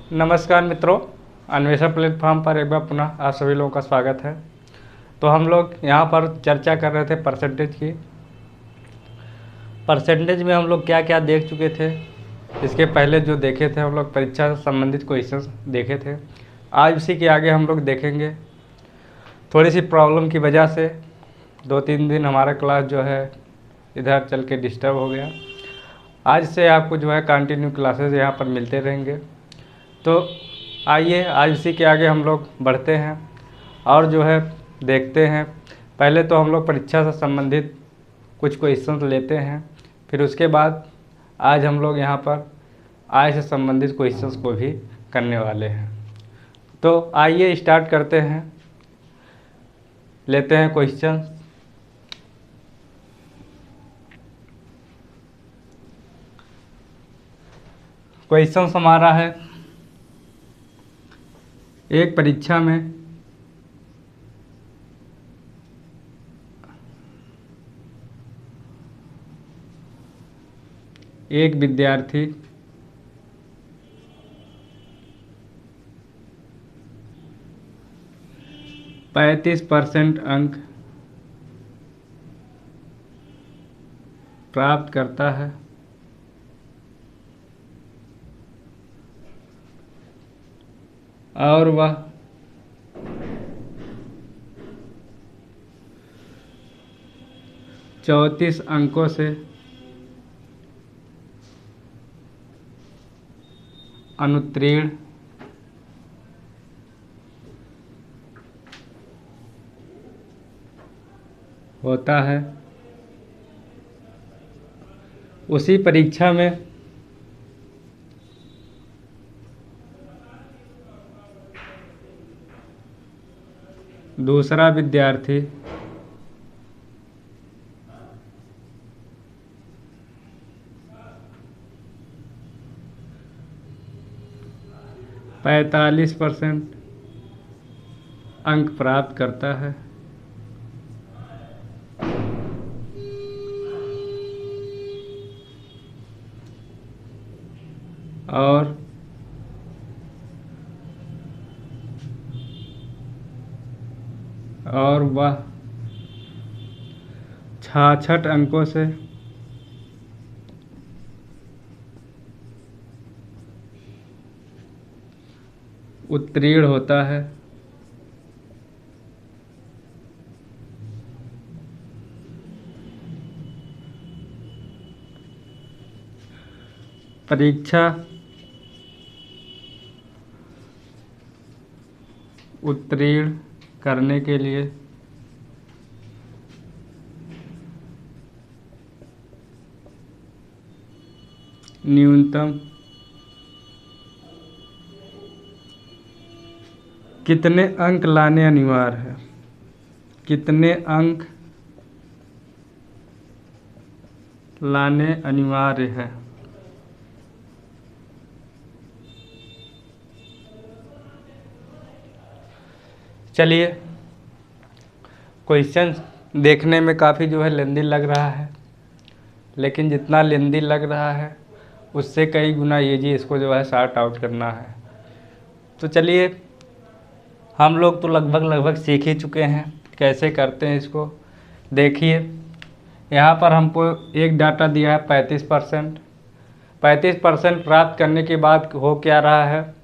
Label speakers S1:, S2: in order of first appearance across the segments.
S1: नमस्कार मित्रों, अन्वेषण प्लेटफॉर्म पर एक बार पुनः आप सभी लोगों का स्वागत है। तो हम लोग यहाँ पर चर्चा कर रहे थे परसेंटेज की। परसेंटेज में हम लोग क्या क्या देख चुके थे। इसके पहले जो देखे थे हम लोग परीक्षा से संबंधित क्वेश्चंस देखे थे। आज उसी के आगे हम लोग देखेंगे। थोड़ी सी प्रॉब्लम की वजह से 2-3 दिन हमारा क्लास जो है इधर चल के डिस्टर्ब हो गया। आज से आपको जो है कंटिन्यू क्लासेस यहाँ पर मिलते रहेंगे। तो आइए आज उसी के आगे हम लोग बढ़ते हैं और जो है देखते हैं। पहले तो हम लोग परीक्षा से संबंधित कुछ क्वेश्चंस लेते हैं, फिर उसके बाद आज हम लोग यहाँ पर आय से संबंधित क्वेश्चंस को भी करने वाले हैं। तो आइए स्टार्ट करते हैं, लेते हैं क्वेश्चन। क्वेश्चन हमारा है, एक परीक्षा में एक विद्यार्थी 35% अंक प्राप्त करता है और वह 34 अंकों से अनुत्तीर्ण होता है। उसी परीक्षा में दूसरा विद्यार्थी 45% अंक प्राप्त करता है और वह 66 अंकों से उत्तीर्ण होता है। परीक्षा उत्तीर्ण करने के लिए न्यूनतम कितने अंक लाने अनिवार्य है? कितने अंक लाने अनिवार्य है? चलिए, क्वेश्चन देखने में काफ़ी जो है लेंदी लग रहा है, लेकिन जितना लेंदी लग रहा है उससे कई गुना ईजी इसको जो है सॉर्ट आउट करना है। तो चलिए, हम लोग तो लगभग सीख ही चुके हैं कैसे करते हैं इसको। देखिए, यहाँ पर हमको एक डाटा दिया है 35%। 35% प्राप्त करने के बाद हो क्या रहा है,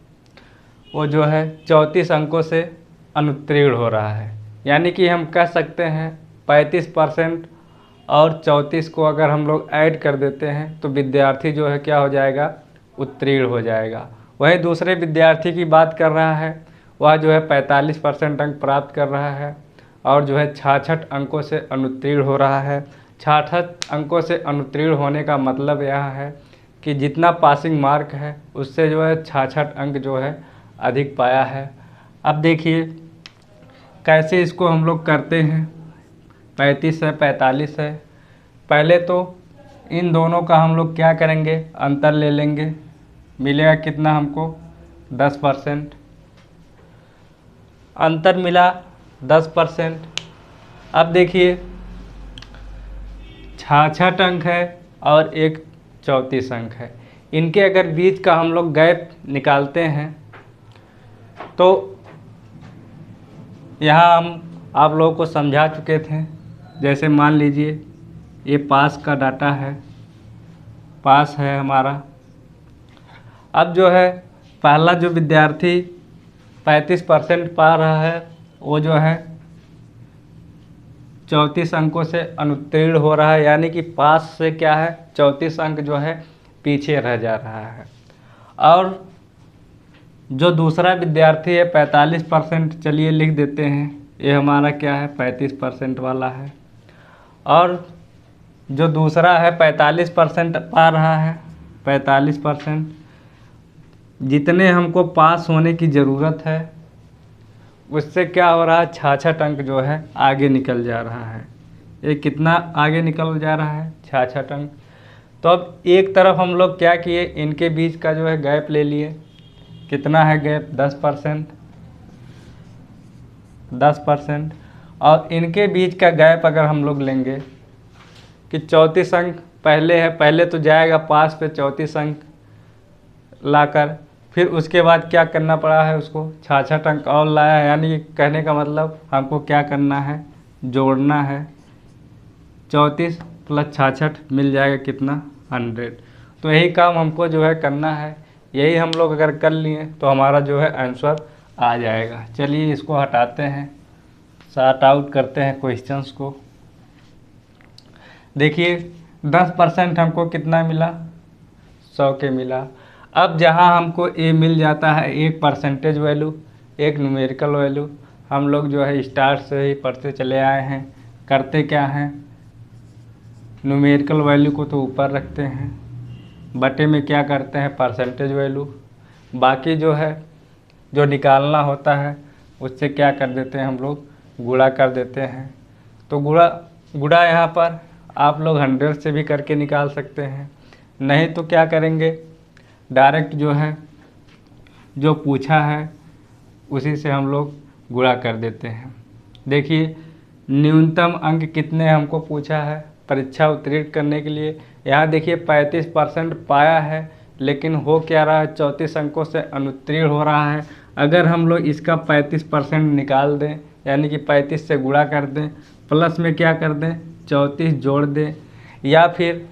S1: वो जो है 34 अंकों से अनुत्तीर्ण हो रहा है। यानी कि हम कह सकते हैं 35% और 34 को अगर हम लोग ऐड कर देते हैं तो विद्यार्थी जो है क्या हो जाएगा, उत्तीर्ण हो जाएगा। वहीं दूसरे विद्यार्थी की बात कर रहा है, वह जो है 45% अंक प्राप्त कर रहा है और जो है 66 अंकों से अनुत्तीर्ण हो रहा है। 66 अंकों से अनुत्तीर्ण होने का मतलब यह है कि जितना पासिंग मार्क है उससे जो है 66 अंक जो है अधिक पाया है। अब देखिए कैसे इसको हम लोग करते हैं। 35 है, 45 है। पहले तो इन दोनों का हम लोग क्या करेंगे, अंतर ले लेंगे। मिलेगा कितना हमको, 10%। अंतर मिला 10%। अब देखिए 66 अंक है और एक 34 अंक है, इनके अगर बीच का हम लोग गैप निकालते हैं तो यहाँ हम आप लोगों को समझा चुके थे। जैसे मान लीजिए ये पास का डाटा है, पास है हमारा। अब जो है पहला जो विद्यार्थी 35% पा रहा है वो जो है 34 अंकों से अनुत्तीर्ण हो रहा है, यानी कि पास से क्या है 34 अंक जो है पीछे रह जा रहा है। और जो दूसरा विद्यार्थी है 45%, चलिए लिख देते हैं, ये हमारा क्या है 35% वाला है। और जो दूसरा है 45% पा रहा है, 45%, जितने हमको पास होने की ज़रूरत है उससे क्या हो रहा है 66 अंक जो है आगे निकल जा रहा है। ये कितना आगे निकल जा रहा है 66 अंक। तो अब एक तरफ हम लोग क्या किए, इनके बीच का जो है गैप ले लिए। कितना है गैप 10%, 10%। और इनके बीच का गैप अगर हम लोग लेंगे कि 34 अंक पहले है, पहले तो जाएगा पास पे 34 अंक लाकर, फिर उसके बाद क्या करना पड़ा है उसको 66 अंक और लाया है। यानी कहने का मतलब हमको क्या करना है, जोड़ना है। 34 + 66 मिल जाएगा कितना 100। तो यही काम हमको जो है करना है। यही हम लोग अगर कर लिए तो हमारा जो है आंसर आ जाएगा। चलिए इसको हटाते हैं, सॉर्ट आउट करते हैं क्वेश्चंस को। देखिए 10% हमको कितना मिला 100 के मिला। अब जहाँ हमको ए मिल जाता है एक परसेंटेज वैल्यू, एक न्यूमेरिकल वैल्यू, हम लोग जो है स्टार्ट से ही पढ़ते चले आए हैं। करते क्या हैं, न्यूमेरिकल वैल्यू को तो ऊपर रखते हैं, बटे में क्या करते हैं परसेंटेज वैल्यू। बाकी जो है जो निकालना होता है उससे क्या कर देते हैं हम लोग, गुणा कर देते हैं। तो गुणा यहाँ पर आप लोग 100 से भी करके निकाल सकते हैं, नहीं तो क्या करेंगे डायरेक्ट जो है जो पूछा है उसी से हम लोग गुणा कर देते हैं। देखिए न्यूनतम अंक कितने हमको पूछा है परीक्षा उत्तीर्ण करने के लिए। यहाँ देखिए 35% पाया है, लेकिन हो क्या रहा है 34 अंकों से अनुत्तीर्ण हो रहा है। अगर हम लोग इसका 35% निकाल दें, यानी कि 35 से गुणा कर दें, प्लस में क्या कर दें 34 जोड़ दें, या फिर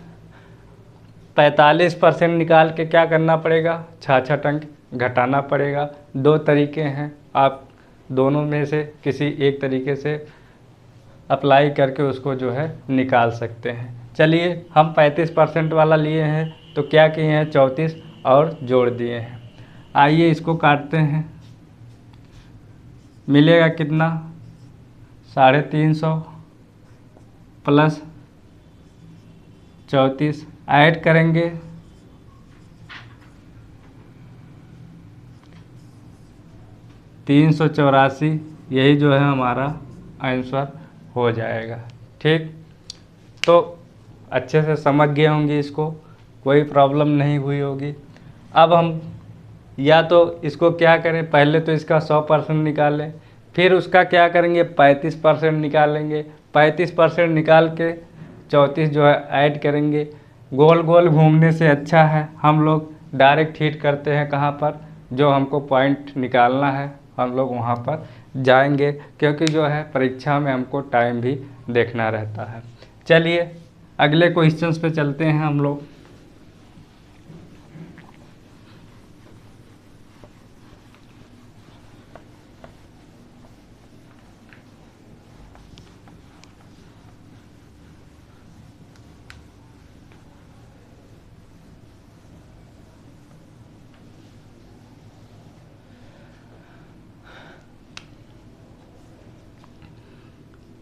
S1: 45% निकाल के क्या करना पड़ेगा 66 अंक घटाना पड़ेगा। दो तरीके हैं, आप दोनों में से किसी एक तरीके से अप्लाई करके उसको जो है निकाल सकते हैं। चलिए हम 35% वाला लिए हैं तो क्या किए हैं 34 और जोड़ दिए हैं। आइए इसको काटते हैं, मिलेगा कितना 350 प्लस 34, ऐड करेंगे 384, यही जो है हमारा आंसर हो जाएगा। ठीक, तो अच्छे से समझ गए होंगे, इसको कोई प्रॉब्लम नहीं हुई होगी। अब हम या तो इसको क्या करें, पहले तो इसका 100% निकालें, फिर उसका क्या करेंगे 35% निकालेंगे, 35% निकाल के 34 जो है ऐड करेंगे। गोल गोल घूमने से अच्छा है हम लोग डायरेक्ट हिट करते हैं कहाँ पर, जो हमको पॉइंट निकालना है हम लोग वहाँ पर जाएंगे, क्योंकि जो है परीक्षा में हमको टाइम भी देखना रहता है। चलिए अगले क्वेश्चंस पे चलते हैं हम लोग।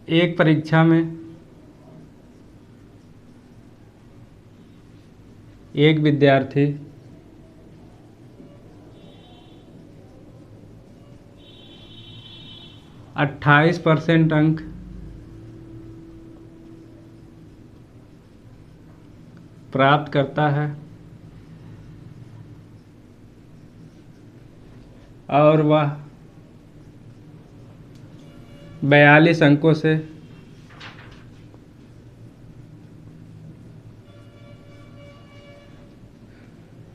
S1: एक परीक्षा में एक विद्यार्थी 28% अंक प्राप्त करता है और वह 42 अंकों से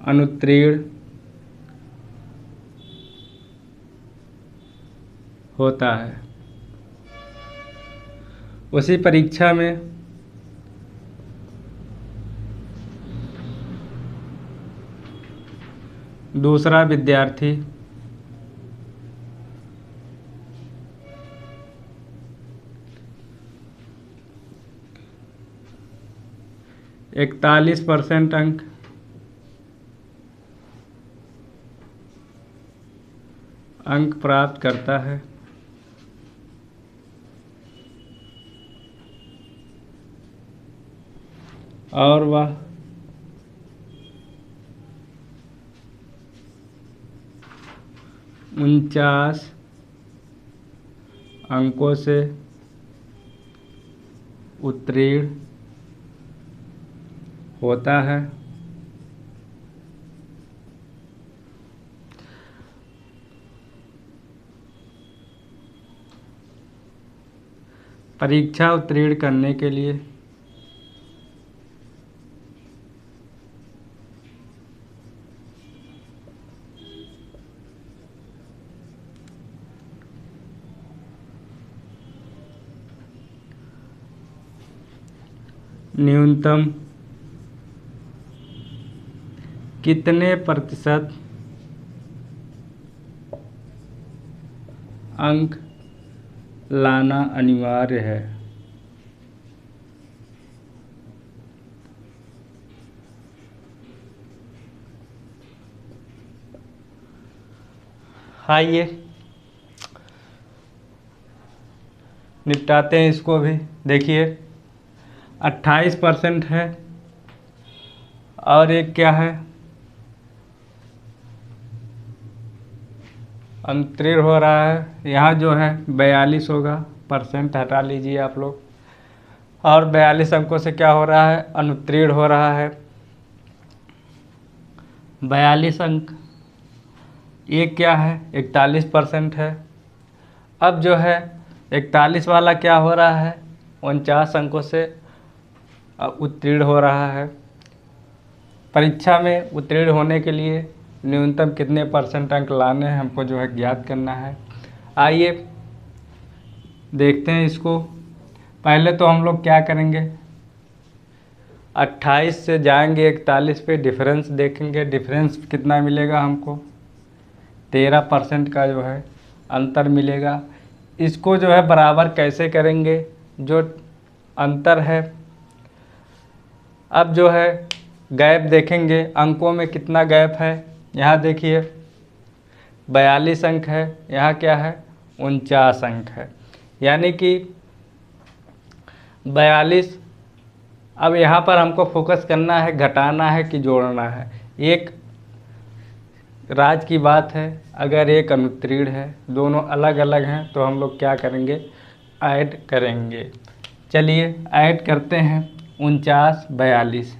S1: अनुत्तीर्ण होता है। उसी परीक्षा में दूसरा विद्यार्थी 41% अंक प्राप्त करता है और वह 49 अंकों से उत्तीर्ण होता है। परीक्षा उत्तीर्ण करने के लिए न्यूनतम कितने प्रतिशत अंक लाना अनिवार्य है। आइए निपटाते हैं इसको भी। देखिए 28% है और एक क्या है, उत्तीर्ण हो रहा है। यहाँ जो है 42 होगा, परसेंट हटा लीजिए आप लोग। और 42 अंकों से क्या हो रहा है, अनुत्तीर्ण हो रहा है। 42 अंक, ये क्या है, 41% है। अब जो है 41 वाला क्या हो रहा है, 49 अंकों से उत्तीर्ण हो रहा है। परीक्षा में उत्तीर्ण होने के लिए न्यूनतम कितने परसेंट अंक लाने हैं हमको जो है ज्ञात करना है। आइए देखते हैं इसको। पहले तो हम लोग क्या करेंगे, 28 से जाएंगे 41 पे, डिफरेंस देखेंगे। डिफरेंस कितना मिलेगा हमको, 13% का जो है अंतर मिलेगा। इसको जो है बराबर कैसे करेंगे, जो अंतर है, अब जो है गैप देखेंगे, अंकों में कितना गैप है। यहाँ देखिए 42 अंक है, यहाँ क्या है 49 अंक है, यानी कि 42। अब यहाँ पर हमको फोकस करना है, घटाना है कि जोड़ना है। एक राज की बात है, अगर एक अनुत्तीर्ण है, दोनों अलग अलग हैं, तो हम लोग क्या करेंगे, ऐड करेंगे। चलिए ऐड करते हैं। 49 42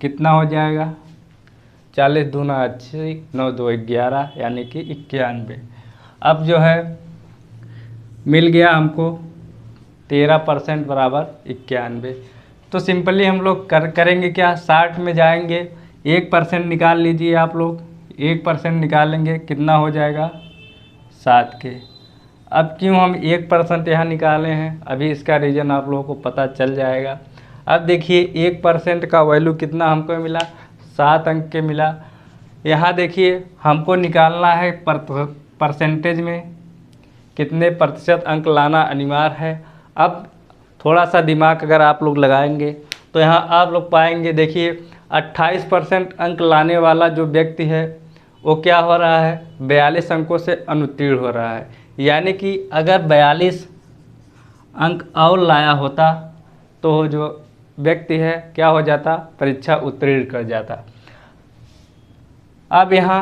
S1: कितना हो जाएगा, 40 दूना 80, 9 2 11, यानी कि 91। अब जो है मिल गया हमको 13% बराबर 91। तो सिंपली हम लोग करेंगे क्या, 60 में जाएंगे, 1% निकाल लीजिए आप लोग। 1% निकालेंगे कितना हो जाएगा, 7 के। अब क्यों हम 1% यहाँ निकाले हैं, अभी इसका रीज़न आप लोगों को पता चल जाएगा। अब देखिए 1% का वैल्यू कितना हमको मिला, 7 अंक के मिला। यहाँ देखिए हमको निकालना है परसेंटेज में कितने प्रतिशत अंक लाना अनिवार्य है। अब थोड़ा सा दिमाग अगर आप लोग लगाएंगे तो यहाँ आप लोग पाएंगे, देखिए 28% अंक लाने वाला जो व्यक्ति है वो क्या हो रहा है, 42 अंकों से अनुत्तीर्ण हो रहा है। यानी कि अगर 42 अंक और लाया होता तो जो व्यक्ति है क्या हो जाता, परीक्षा उत्तीर्ण कर जाता। अब यहाँ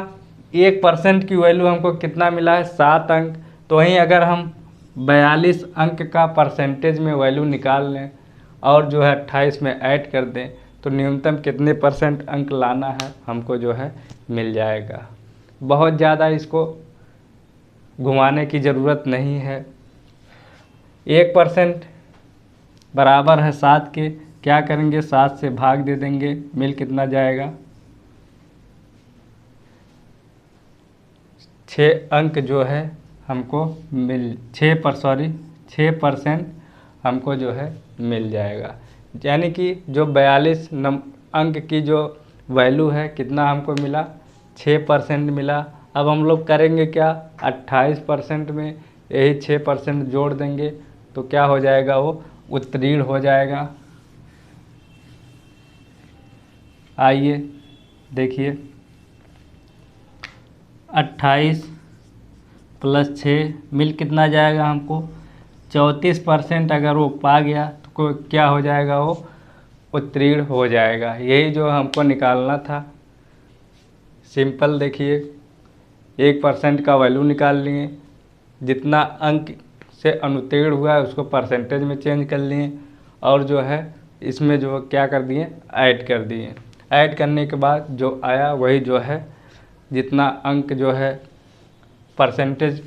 S1: 1% की वैल्यू हमको कितना मिला है, 7 अंक। तो वहीं अगर हम 42 अंक का परसेंटेज में वैल्यू निकाल लें और जो है 28 में ऐड कर दें, तो न्यूनतम कितने परसेंट अंक लाना है हमको जो है मिल जाएगा। बहुत ज़्यादा इसको घुमाने की ज़रूरत नहीं है। 1% बराबर है 7 के, क्या करेंगे 7 से भाग दे देंगे, मिल कितना जाएगा अंक जो है हमको 6% हमको जो है मिल जाएगा। यानी कि जो 42 अंक की जो वैल्यू है कितना हमको मिला, 6% मिला। अब हम लोग करेंगे क्या, 28% में यही 6% जोड़ देंगे तो क्या हो जाएगा, वो उत्तीर्ण हो जाएगा। आइए देखिए, 28 + 6 मिल कितना जाएगा हमको, 34%। अगर वो पा गया तो क्या हो जाएगा, वो उत्तीर्ण हो जाएगा। यही जो हमको निकालना था। सिंपल देखिए, 1% का वैल्यू निकाल लिए, जितना अंक से अनुत्तीर्ण हुआ है उसको परसेंटेज में चेंज कर लिए, और जो है इसमें जो क्या कर दिए, ऐड कर दिए। ऐड करने के बाद जो आया वही जो है जितना अंक जो है परसेंटेज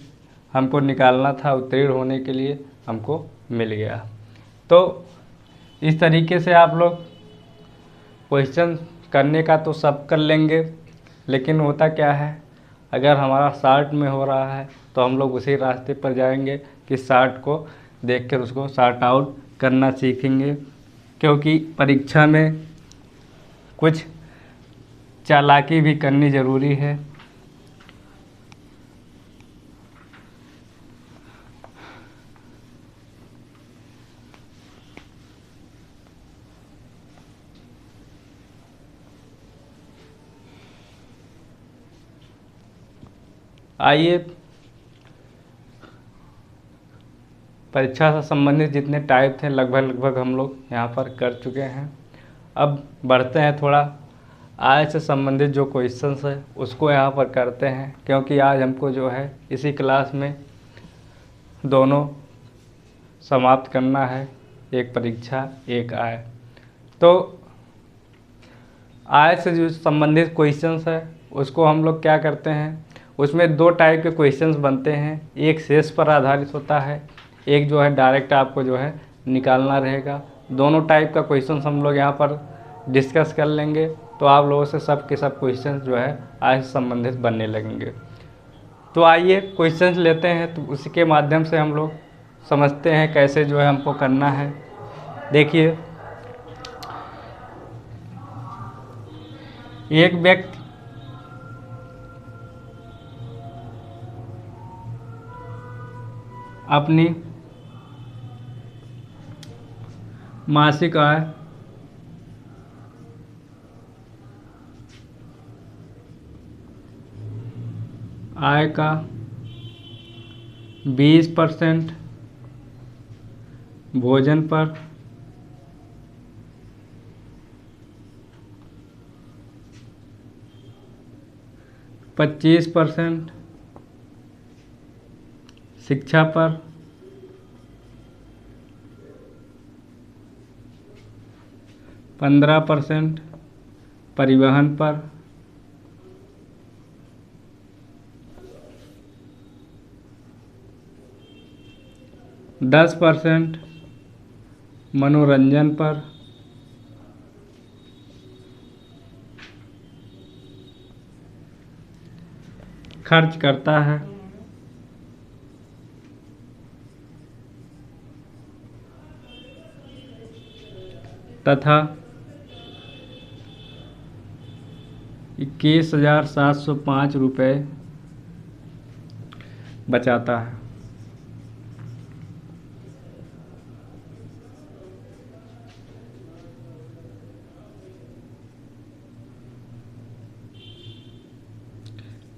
S1: हमको निकालना था उत्तीर्ण होने के लिए, हमको मिल गया। तो इस तरीके से आप लोग क्वेश्चन करने का तो सब कर लेंगे, लेकिन होता क्या है, अगर हमारा शार्ट में हो रहा है तो हम लोग उसी रास्ते पर जाएंगे कि शार्ट को देखकर उसको शार्ट आउट करना सीखेंगे, क्योंकि परीक्षा में कुछ चालाकी भी करनी ज़रूरी है। आइए, परीक्षा से संबंधित जितने टाइप थे लगभग हम लोग यहाँ पर कर चुके हैं। अब बढ़ते हैं थोड़ा आय से संबंधित जो क्वेश्चंस है उसको यहाँ पर करते हैं, क्योंकि आज हमको जो है इसी क्लास में दोनों समाप्त करना है, एक परीक्षा एक आय। तो आय से जो संबंधित क्वेश्चंस है उसको हम लोग क्या करते हैं, उसमें दो टाइप के क्वेश्चंस बनते हैं। एक शेष पर आधारित होता है, एक जो है डायरेक्ट आपको जो है निकालना रहेगा। दोनों टाइप का क्वेश्चंस हम लोग यहाँ पर डिस्कस कर लेंगे, तो आप लोगों से सब के सब क्वेश्चंस जो है आय से संबंधित बनने लगेंगे। तो आइए क्वेश्चंस लेते हैं, तो उसी के माध्यम से हम लोग समझते हैं कैसे जो है हमको करना है। देखिए, एक व्यक्ति अपनी मासिक आय का 20% भोजन पर, 25% शिक्षा पर, 15% परिवहन पर, 10% मनोरंजन पर, खर्च करता है, तथा 21,705 रुपये बचाता है।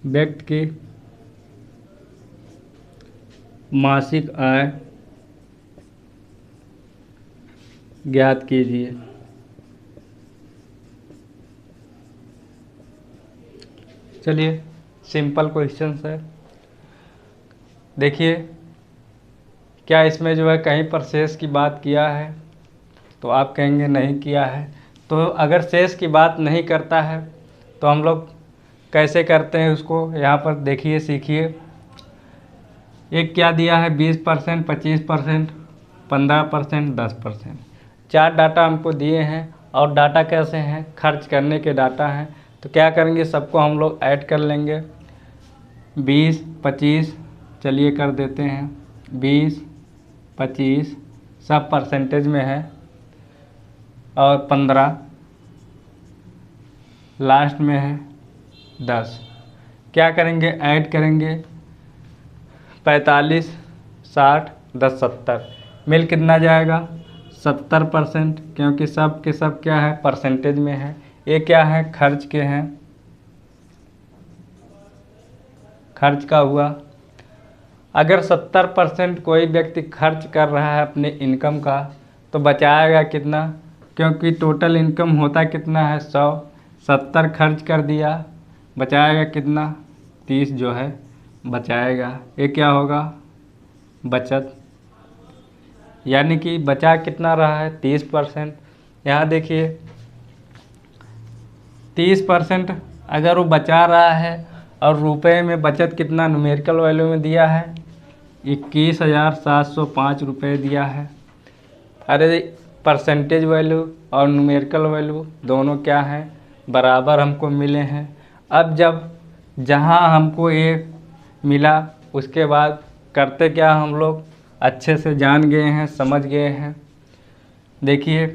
S1: व्यक्ति की मासिक आय ज्ञात कीजिए। चलिए, सिंपल क्वेश्चन है। देखिए, क्या इसमें जो है कहीं पर शेष की बात किया है, तो आप कहेंगे नहीं किया है। तो अगर शेष की बात नहीं करता है तो हम लोग कैसे करते हैं उसको, यहाँ पर देखिए, सीखिए। एक क्या दिया है, 20%, 25%, 15%, 10%। 4 डाटा हमको दिए हैं, और डाटा कैसे हैं, खर्च करने के डाटा हैं। तो क्या करेंगे, सबको हम लोग ऐड कर लेंगे। 20, 25, चलिए कर देते हैं 20, 25 सब परसेंटेज में है, और 15 लास्ट में है 10। क्या करेंगे, ऐड करेंगे 45, 60, 10, 70, मिल कितना जाएगा 70%, क्योंकि सब के सब क्या है परसेंटेज में है। ये क्या है खर्च के हैं, खर्च का हुआ। अगर 70% कोई व्यक्ति खर्च कर रहा है अपने इनकम का, तो बचाएगा कितना, क्योंकि टोटल इनकम होता कितना है 100, 70 खर्च कर दिया, बचाएगा कितना 30 जो है बचाएगा। ये क्या होगा बचत, यानी कि बचा कितना रहा है 30%। यहाँ देखिए 30% अगर वो बचा रहा है, और रुपए में बचत कितना न्यूमेरिकल वैल्यू में दिया है 21,705 रुपये दिया है। अरे परसेंटेज वैल्यू और न्यूमेरिकल वैल्यू दोनों क्या हैं बराबर हमको मिले हैं। अब जब जहाँ हमको ये मिला, उसके बाद करते क्या हम लोग अच्छे से जान गए हैं, समझ गए हैं। देखिए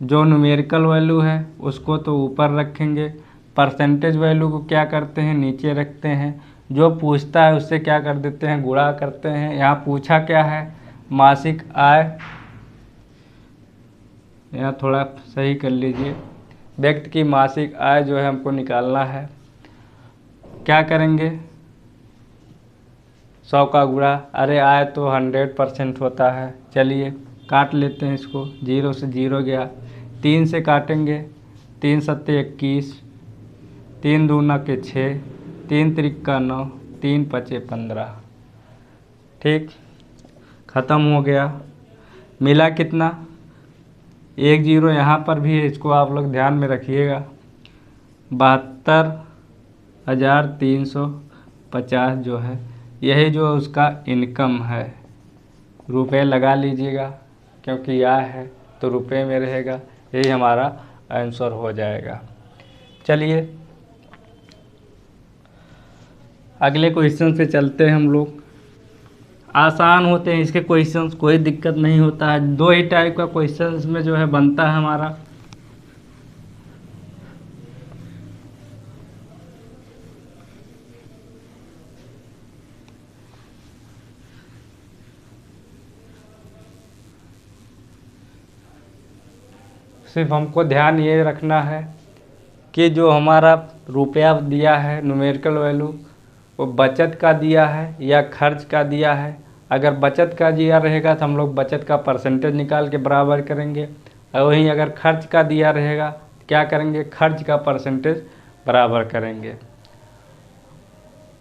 S1: जो न्यूमेरिकल वैल्यू है उसको तो ऊपर रखेंगे, परसेंटेज वैल्यू को क्या करते हैं नीचे रखते हैं, जो पूछता है उससे क्या कर देते हैं गुणा करते हैं। यहाँ पूछा क्या है मासिक आय, यहाँ थोड़ा सही कर लीजिए, व्यक्ति की मासिक आय जो है हमको निकालना है। क्या करेंगे 100 का गुणा, अरे आय तो 100% होता है, चलिए काट लेते हैं इसको, 0 से 0 गया, 3 से काटेंगे, 3 सत्ते 21, 3 दूना के 6, 3 त्रिका 9, 3 पचे 15। ठीक, ख़त्म हो गया। मिला कितना 1 0 यहाँ पर भी है, इसको आप लोग ध्यान में रखिएगा। 72,350 जो है यही जो उसका इनकम है, रुपए लगा लीजिएगा, क्योंकि आय है तो रुपए में रहेगा, यही हमारा आंसर हो जाएगा। चलिए अगले क्वेश्चन पे चलते हैं हम लोग। आसान होते हैं इसके क्वेश्चंस, कोई दिक्कत नहीं होता है। 2 ही टाइप का क्वेश्चन इसमें जो है बनता है हमारा। सिर्फ हमको ध्यान ये रखना है कि जो हमारा रुपया दिया है न्यूमेरिकल वैल्यू, वो बचत का दिया है या खर्च का दिया है। अगर बचत का दिया रहेगा तो हम लोग बचत का परसेंटेज निकाल के बराबर करेंगे, और वहीं अगर खर्च का दिया रहेगा क्या करेंगे खर्च का परसेंटेज बराबर करेंगे।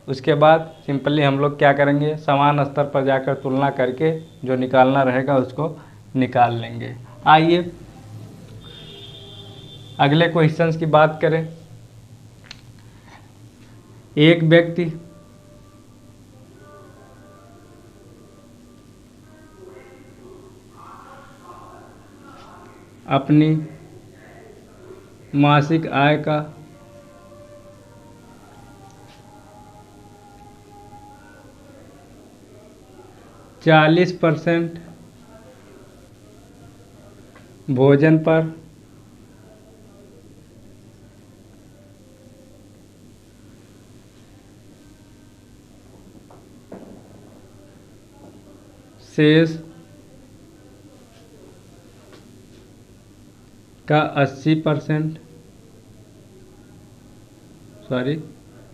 S1: उसके बाद सिंपली हम लोग क्या करेंगे समान स्तर पर जाकर तुलना करके जो निकालना रहेगा उसको निकाल लेंगे। आइए अगले क्वेश्चंस की बात करें। एक व्यक्ति अपनी मासिक आय का 40% भोजन पर,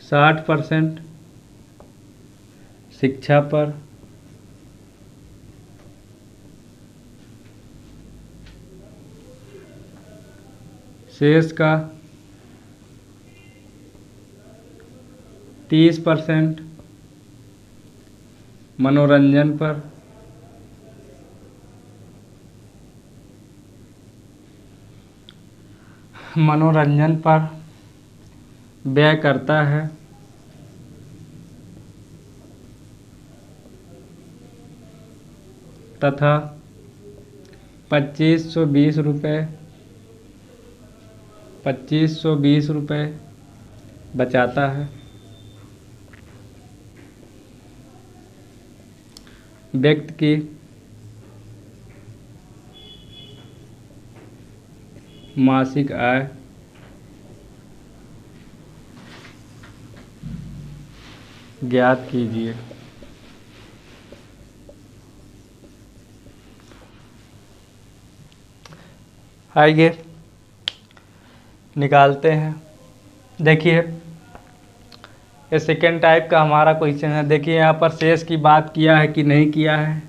S1: 60% शिक्षा पर, शेष का 30% मनोरंजन पर, व्यय करता है, तथा 2520 रुपये बचाता है। व्यक्ति की मासिक आय ज्ञात कीजिए। आइए निकालते हैं। देखिए ये सेकेंड टाइप का हमारा क्वेश्चन है। देखिए यहाँ पर शेष की बात किया है कि नहीं किया है।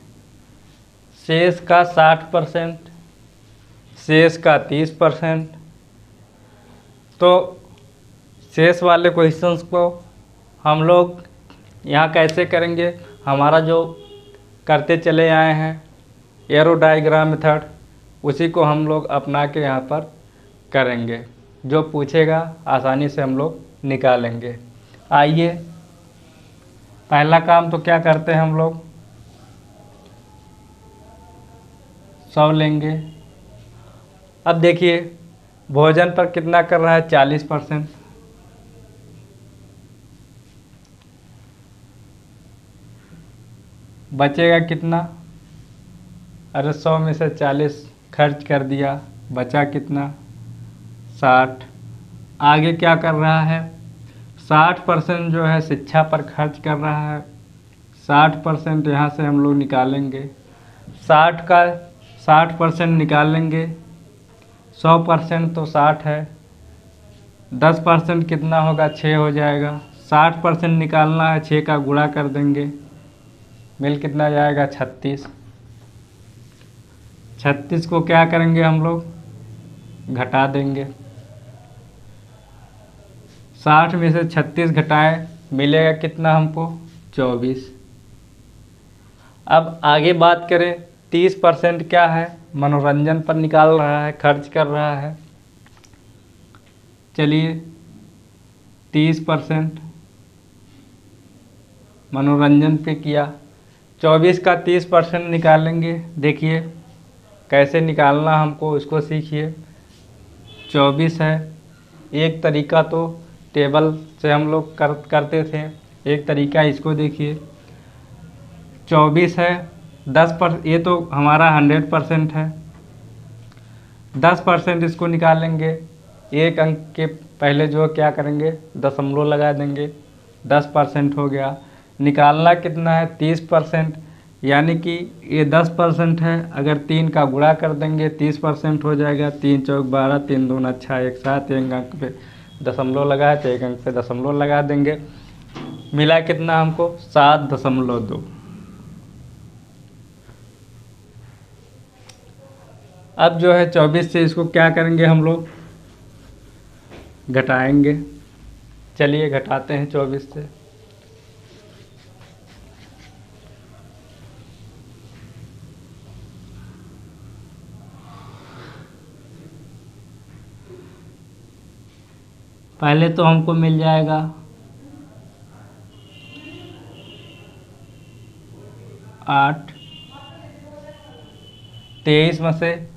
S1: शेष का 60%, शेष का 30%। तो शेष वाले क्वेश्चंस को हम लोग यहाँ कैसे करेंगे, हमारा जो करते चले आए हैं एरो डायग्राम मेथड, उसी को हम लोग अपना के यहाँ पर करेंगे। जो पूछेगा आसानी से हम लोग निकालेंगे। आइए पहला काम तो क्या करते हैं हम लोग, 100 लेंगे। अब देखिए भोजन पर कितना कर रहा है, 40%। बचेगा कितना, अरे 100 में से 40 खर्च कर दिया, बचा कितना, 60। आगे क्या कर रहा है, 60% जो है शिक्षा पर खर्च कर रहा है। 60% यहाँ से हम लोग निकालेंगे, 60 का 60% निकालेंगे। 100% तो 60 है, 10% कितना होगा, 6 हो जाएगा। 60% निकालना है, 6 का गुणा कर देंगे, मिल कितना जाएगा, 36। 36 को क्या करेंगे हम लोग, घटा देंगे। 60 में से 36 घटाएं, मिलेगा कितना हमको, 24। अब आगे बात करें, 30% क्या है, मनोरंजन पर निकाल रहा है, खर्च कर रहा है। चलिए 30% मनोरंजन पे किया। 24 का 30% निकालेंगे। देखिए कैसे निकालना हमको, इसको सीखिए। 24 है, एक तरीका तो टेबल से हम लोग करते थे, एक तरीका इसको देखिए। 24 है, ये तो हमारा 100% है। 10% इसको निकालेंगे, एक अंक के पहले जो क्या करेंगे, दशमलव लगा देंगे, 10% हो गया। निकालना कितना है, 30%, यानी कि ये 10% है। अगर 3 का गुणा कर देंगे 30% हो जाएगा। 3 चौक 12, 3 दूना 6, एक साथ, एक अंक पे दशमलव लगाए तो एक अंक पे दशमलव लगा देंगे। मिला कितना हमको, 7.2। अब जो है 24 से इसको क्या करेंगे हम लोग, घटाएंगे। चलिए घटाते हैं 24 से। पहले तो हमको मिल जाएगा 8। 23 में से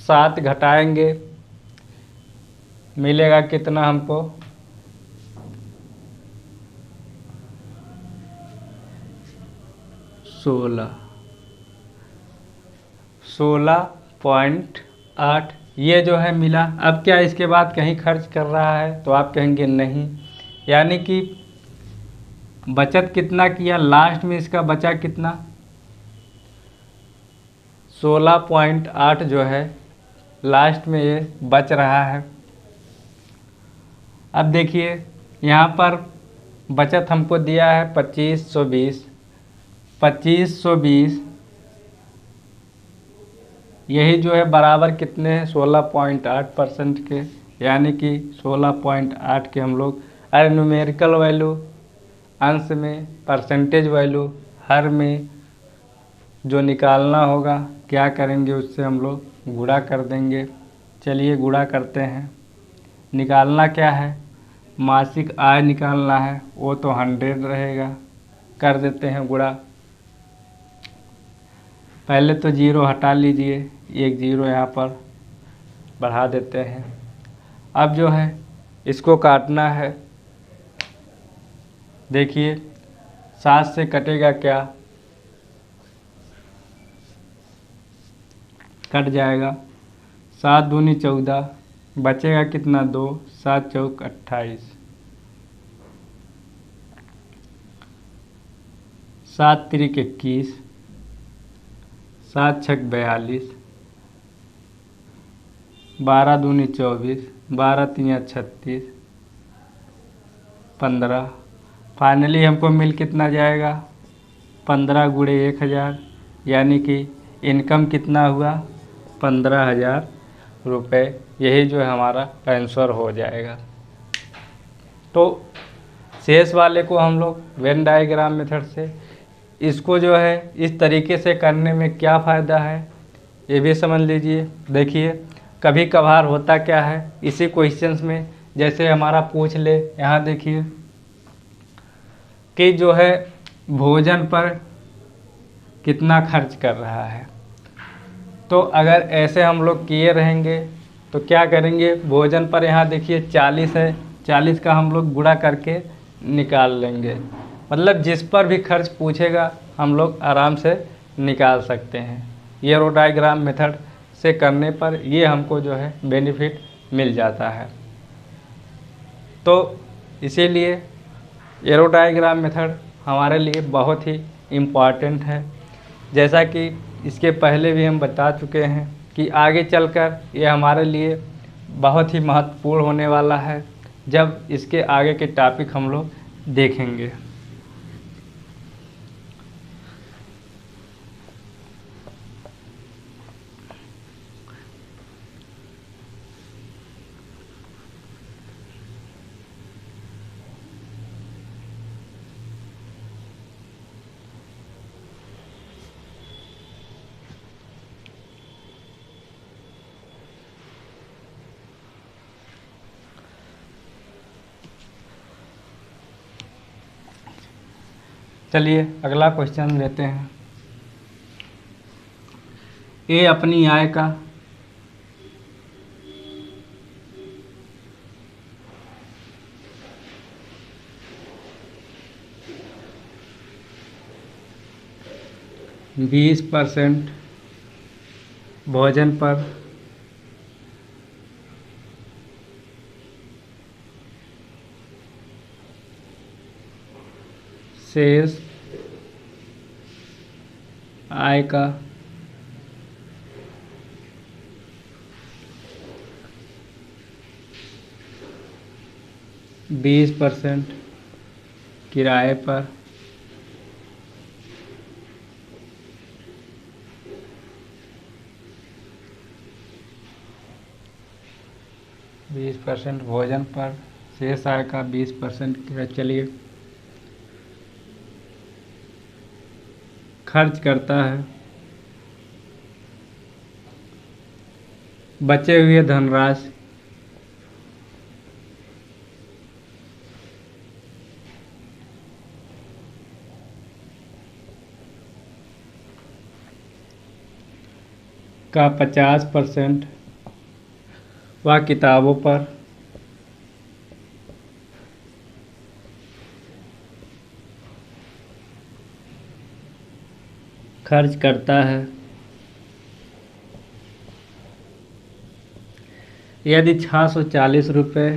S1: 7 घटाएंगे, मिलेगा कितना हमको, 16.8 ये जो है मिला। अब क्या इसके बाद कहीं खर्च कर रहा है, तो आप कहेंगे नहीं, यानी कि बचत कितना किया, लास्ट में इसका बचा कितना, 16.8 जो है लास्ट में ये बच रहा है। अब देखिए यहाँ पर बचत हमको दिया है 2520। 2520 यही जो है बराबर कितने हैं, 16.8% के, यानी कि 16.8 के हम लोग अरे न्यूमेरिकल वैल्यू, अंश में परसेंटेज वैल्यू, हर में जो निकालना होगा क्या करेंगे, उससे हम लोग गुणा कर देंगे। चलिए गुणा करते हैं। निकालना क्या है, मासिक आय निकालना है, वो तो 100 रहेगा। कर देते हैं गुणा। पहले तो 0 हटा लीजिए, एक 0 यहाँ पर बढ़ा देते हैं। अब जो है इसको काटना है। देखिए 7 से कटेगा क्या, कट जाएगा। 7 दूनी 14, बचेगा कितना 2, 7 चौक 28, 7 त्रिक 21, 7 छक 42, 12 दूनी 24, 12 तियाँ 36, 15। फाइनली हमको मिल कितना जाएगा 15 गुणे 1000, यानी कि इनकम कितना हुआ 15,000 रुपये। यही जो है हमारा आंसर हो जाएगा। तो शेष वाले को हम लोग वेन डायग्राम मेथड से, इसको जो है इस तरीके से करने में क्या फ़ायदा है ये भी समझ लीजिए। देखिए कभी कभार होता क्या है इसी क्वेश्चंस में, जैसे हमारा पूछ ले, यहाँ देखिए कि जो है भोजन पर कितना खर्च कर रहा है। तो अगर ऐसे हम लोग किए रहेंगे तो क्या करेंगे, भोजन पर यहाँ देखिए 40 है, 40 का हम लोग गुणा करके निकाल लेंगे। मतलब जिस पर भी खर्च पूछेगा हम लोग आराम से निकाल सकते हैं। एरो डायग्राम मेथड से करने पर ये हमको जो है बेनिफिट मिल जाता है। तो इसीलिए एरो डायग्राम मेथड हमारे लिए बहुत ही इम्पॉर्टेंट है। जैसा कि इसके पहले भी हम बता चुके हैं कि आगे चलकर ये हमारे लिए बहुत ही महत्वपूर्ण होने वाला है, जब इसके आगे के टॉपिक हम लोग देखेंगे। चलिए अगला क्वेश्चन लेते हैं। ए अपनी आय का 20% भोजन पर शेष आय का 20% किराए पर बीस % भोजन पर शेष आय का 20% चलिए खर्च करता है। बचे हुए धनराशि का 50% वह किताबों पर खर्च करता है। यदि 640 रुपये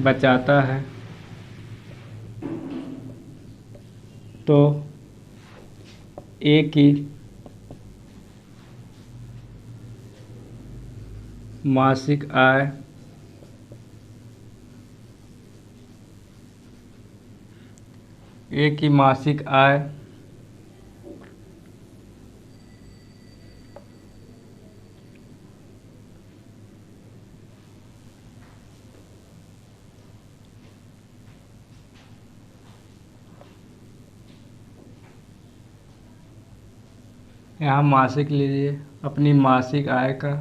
S1: बचाता है तो एक ही मासिक आय यहाँ मासिक लीजिए अपनी मासिक आय का,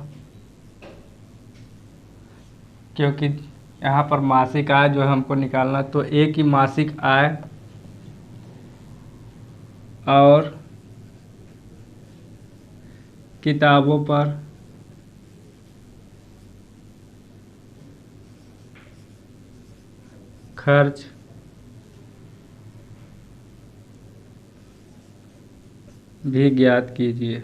S1: क्योंकि यहाँ पर मासिक आय जो है हमको निकालना, तो एक ही मासिक आय और किताबों पर खर्च भी ज्ञात कीजिए।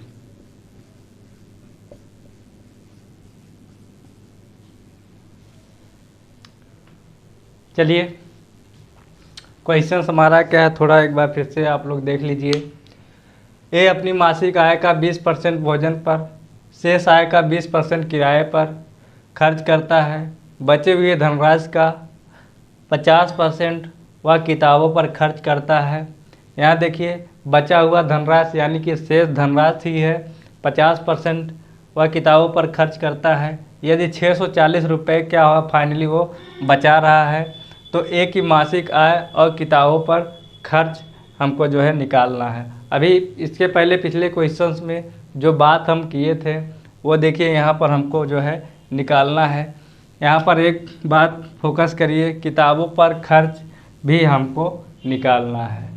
S1: चलिए क्वेश्चन हमारा क्या है, थोड़ा एक बार फिर से आप लोग देख लीजिए। ए अपनी मासिक आय का 20% भोजन पर, शेष आय का 20% किराए पर खर्च करता है। बचे हुए धनराशि का 50% वह किताबों पर खर्च करता है। यहाँ देखिए बचा हुआ धनराशि यानी कि शेष धनराशि है 50% वह किताबों पर खर्च करता है। यदि 640 रुपये क्या हुआ फाइनली वो बचा रहा है, तो एक ही मासिक आय और किताबों पर खर्च हमको जो है निकालना है। अभी इसके पहले पिछले क्वेश्चंस में जो बात हम किए थे वो देखिए यहाँ पर हमको जो है निकालना है। यहाँ पर एक बात फोकस करिए, किताबों पर खर्च भी हमको निकालना है,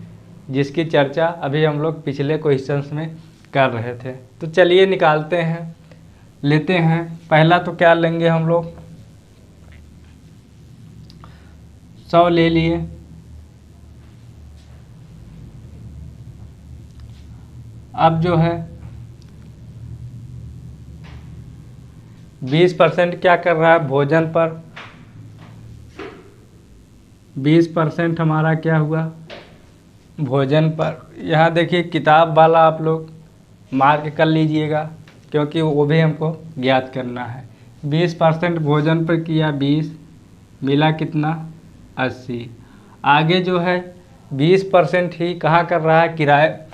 S1: जिसकी चर्चा अभी हम लोग पिछले क्वेश्चंस में कर रहे थे। तो चलिए निकालते हैं, लेते हैं। पहला तो क्या लेंगे हम लोग, 100 ले लिए। अब जो है 20% क्या कर रहा है भोजन पर, 20% हमारा क्या हुआ भोजन पर। यहाँ देखिए किताब वाला आप लोग मार्क कर लीजिएगा, क्योंकि वो भी हमको ज्ञात करना है। 20% भोजन पर किया 20, मिला कितना 80। आगे जो है 20% ही कहाँ कर रहा है,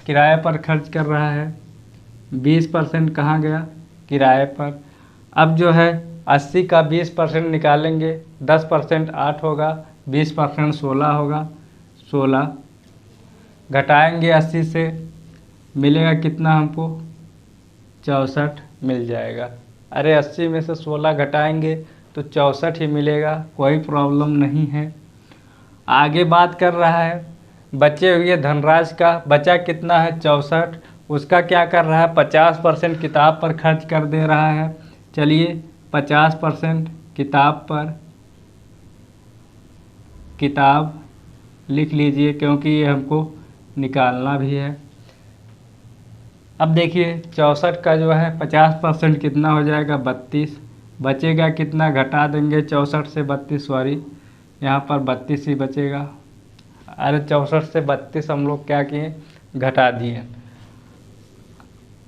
S1: किराए पर खर्च कर रहा है। 20% कहाँ गया, किराए पर। अब जो है 80 का 20% निकालेंगे, 10% 8 होगा, 20% 16 होगा, 16 घटाएंगे 80 से, मिलेगा कितना हमको 64 मिल जाएगा। अरे 80 में से 16 घटाएंगे तो 64 ही मिलेगा, कोई प्रॉब्लम नहीं है। आगे बात कर रहा है बचे हुए धनराशि का, बचा कितना है 64, उसका क्या कर रहा है 50% किताब पर खर्च कर दे रहा है। चलिए 50% किताब पर, किताब लिख लीजिए क्योंकि ये हमको निकालना भी है। अब देखिए 64 का जो है 50% कितना हो जाएगा 32, बचेगा कितना, घटा देंगे 64 से 32, सॉरी यहाँ पर 32 ही बचेगा। अरे 64 से 32 हम लोग क्या किए, घटा दिए।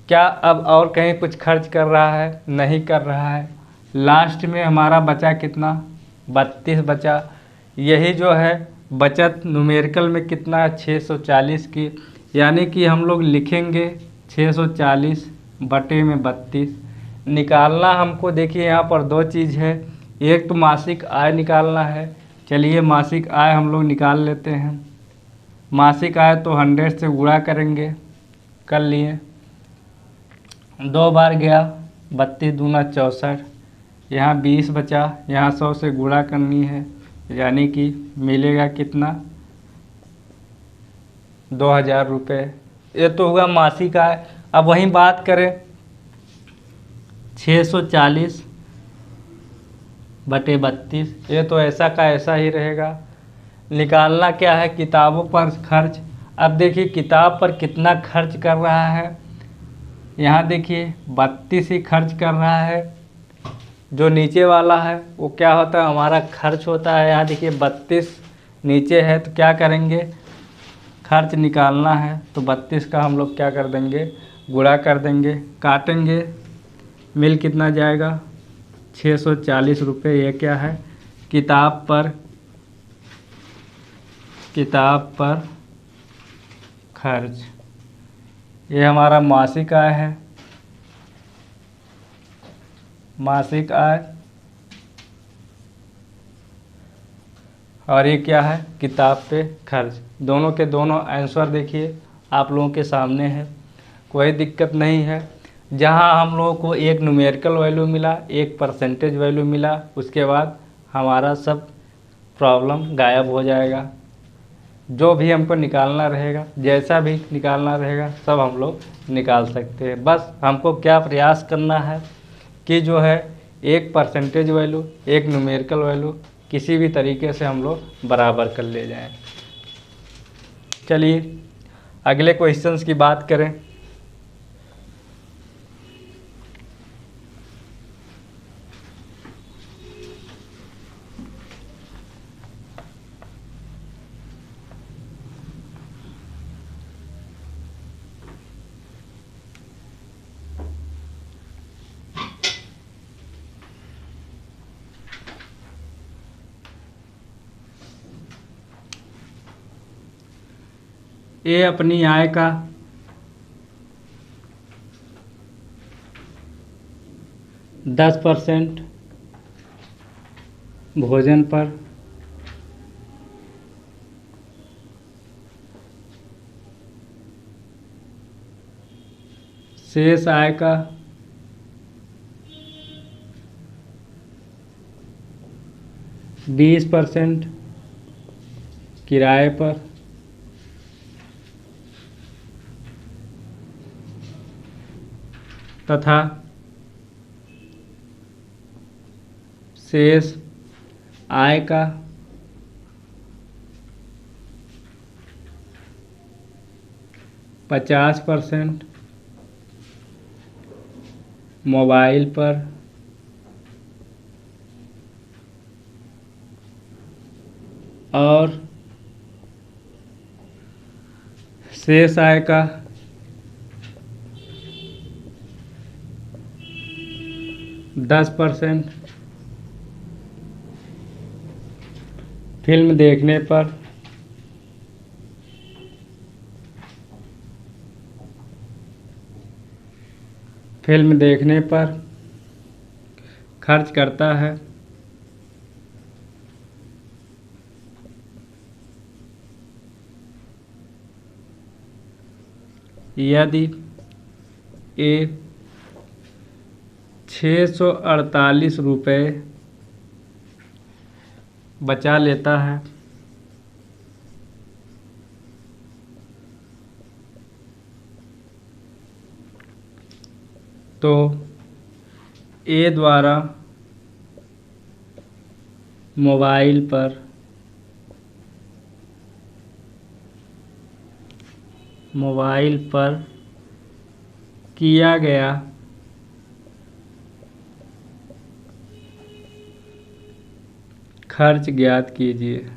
S1: क्या अब और कहीं कुछ खर्च कर रहा है, नहीं कर रहा है। लास्ट में हमारा बचा कितना 32 बचा। यही जो है बचत न्यूमेरिकल में कितना है 640 की, यानी कि हम लोग लिखेंगे 640 बटे में 32। निकालना हमको देखिए यहाँ पर दो चीज़ है, एक तो मासिक आय निकालना है। चलिए मासिक आय हम लोग निकाल लेते हैं। मासिक आय तो 100 से गुणा करेंगे, कर लिए, 2 बार गया 32 दूना 64, यहाँ 20 बचा, यहाँ 100 से गुणा करनी है, यानी कि मिलेगा कितना 2000 रुपये। ये तो हुआ मासिक आय। अब वहीं बात करें 640 बटे 32, ये तो ऐसा का ऐसा ही रहेगा। निकालना क्या है किताबों पर खर्च। अब देखिए किताब पर कितना खर्च कर रहा है, यहाँ देखिए 32 ही खर्च कर रहा है। जो नीचे वाला है वो क्या होता है हमारा खर्च होता है। यहाँ देखिए 32 नीचे है, तो क्या करेंगे खर्च निकालना है, तो 32 का हम लोग क्या कर देंगे गुणा कर देंगे, काटेंगे, मिल कितना जाएगा 640 रुपये। ये क्या है किताब पर खर्च। ये हमारा मासिक आय है, मासिक आय, और ये क्या है किताब पे खर्च। दोनों के दोनों आंसर देखिए आप लोगों के सामने है, कोई दिक्कत नहीं है। जहां हम लोगों को एक न्यूमेरिकल वैल्यू मिला, एक परसेंटेज वैल्यू मिला, उसके बाद हमारा सब प्रॉब्लम गायब हो जाएगा। जो भी हमको निकालना रहेगा, जैसा भी निकालना रहेगा, सब हम लोग निकाल सकते हैं। बस हमको क्या प्रयास करना है कि जो है एक परसेंटेज वैल्यू, एक न्यूमेरिकल वैल्यू किसी भी तरीके से हम लोग बराबर कर ले जाएं। चलिए अगले क्वेश्चंस की बात करें। ए अपनी आय का 10% भोजन पर, शेष आय का 20% किराए पर, तथा शेष आय का 50% मोबाइल पर और शेष आय का 10% फिल्म देखने पर, खर्च करता है। यदि ए 648 रुपये बचा लेता है तो ए द्वारा मोबाइल पर किया गया खर्च ज्ञात कीजिए।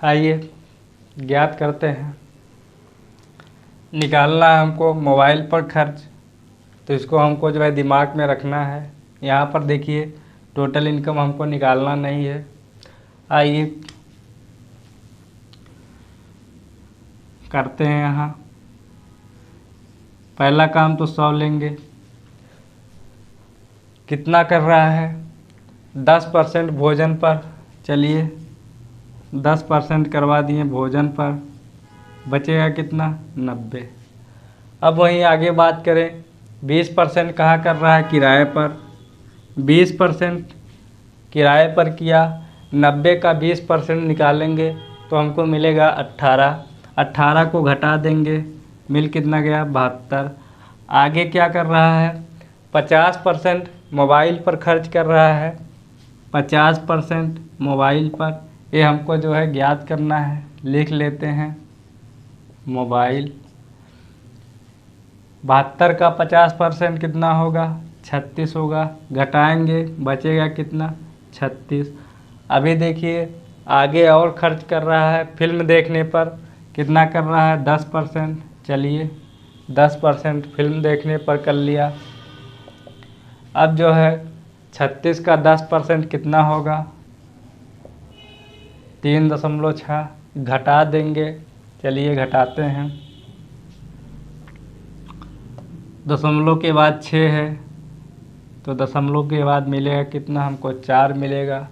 S1: आइए ज्ञात करते हैं। निकालना है हमको मोबाइल पर खर्च, तो इसको हमको जो है दिमाग में रखना है। यहाँ पर देखिए टोटल इनकम हमको निकालना नहीं है। आइए करते हैं। यहाँ पहला काम तो 100 लेंगे। कितना कर रहा है? 10% भोजन पर। चलिए 10% करवा दिए भोजन पर, बचेगा कितना? 90। अब वहीं आगे बात करें, 20% कहाँ कर रहा है? किराए पर। 20% किराए पर किया, 90 का 20% निकालेंगे तो हमको मिलेगा 18। 18 को घटा देंगे, मिल कितना गया? 72। आगे क्या कर रहा है? 50% मोबाइल पर खर्च कर रहा है। 50% मोबाइल पर, ये हमको जो है ज्ञात करना है। लिख लेते हैं मोबाइल। 72 का 50% कितना होगा? 36 होगा। घटाएंगे, बचेगा कितना? 36। अभी देखिए आगे और खर्च कर रहा है। फिल्म देखने पर कितना कर रहा है? 10%। चलिए 10% फिल्म देखने पर कर लिया। अब जो है 36 का 10% कितना होगा? 3.6। घटा देंगे। चलिए घटाते हैं। दशमलव के बाद 6 है, तो दशमलव के बाद मिलेगा कितना हमको? 4 मिलेगा।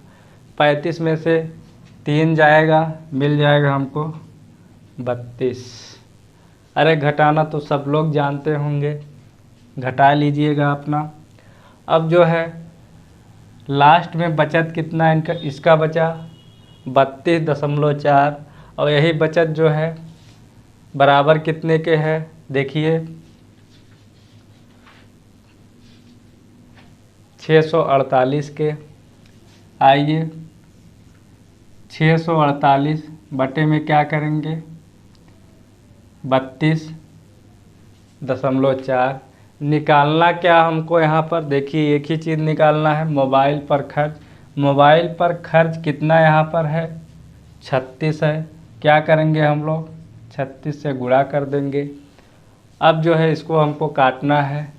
S1: 35 में से 3 जाएगा, मिल जाएगा हमको 32। अरे घटाना तो सब लोग जानते होंगे, घटा लीजिएगा अपना। अब जो है लास्ट में बचत कितना इनका इसका बचा? 32.4। और यही बचत जो है बराबर कितने के है? देखिए 648 के। आइए 648 बटे में क्या करेंगे? 32.4। निकालना क्या हमको यहाँ पर? देखिए एक ही चीज़ निकालना है, मोबाइल पर खर्च। मोबाइल पर खर्च कितना यहाँ पर है? 36 है। क्या करेंगे हम लोग? 36 से गुणा कर देंगे। अब जो है इसको हमको काटना है।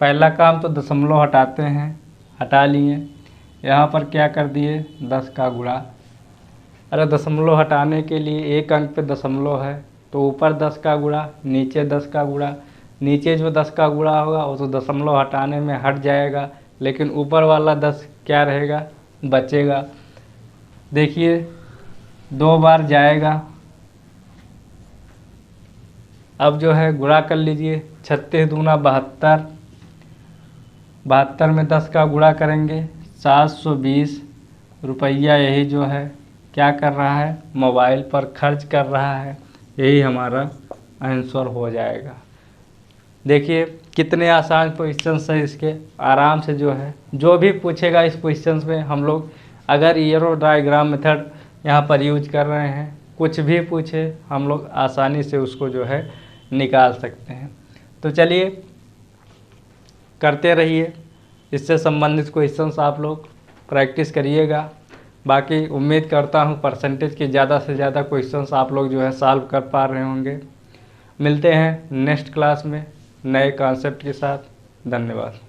S1: पहला काम तो दशमलव हटाते हैं, हटा लिए। यहाँ पर क्या कर दिए 10 का गुणा। अरे दशमलव हटाने के लिए एक अंक पे दशमलव है तो ऊपर 10 का गुणा, नीचे 10 का गुणा। नीचे जो 10 का गुणा होगा वो तो दशमलव हटाने में हट जाएगा, लेकिन ऊपर वाला 10 क्या रहेगा, बचेगा। देखिए 2 बार जाएगा। अब जो है गुणा कर लीजिए, 36 दूना 72, 72 में 10 का गुणा करेंगे 720 रुपया। यही जो है क्या कर रहा है, मोबाइल पर खर्च कर रहा है। यही हमारा आंसर हो जाएगा। देखिए कितने आसान क्वेश्चंस है इसके। आराम से जो है जो भी पूछेगा इस क्वेश्चंस में हम लोग अगर एरो डायग्राम मेथड यहाँ पर यूज कर रहे हैं, कुछ भी पूछे हम लोग आसानी से उसको जो है निकाल सकते हैं। तो चलिए करते रहिए, इससे संबंधित क्वेश्चंस आप लोग प्रैक्टिस करिएगा। बाकी उम्मीद करता हूँ परसेंटेज के ज़्यादा से ज़्यादा क्वेश्चंस आप लोग जो है सॉल्व कर पा रहे होंगे। मिलते हैं नेक्स्ट क्लास में नए कॉन्सेप्ट के साथ। धन्यवाद।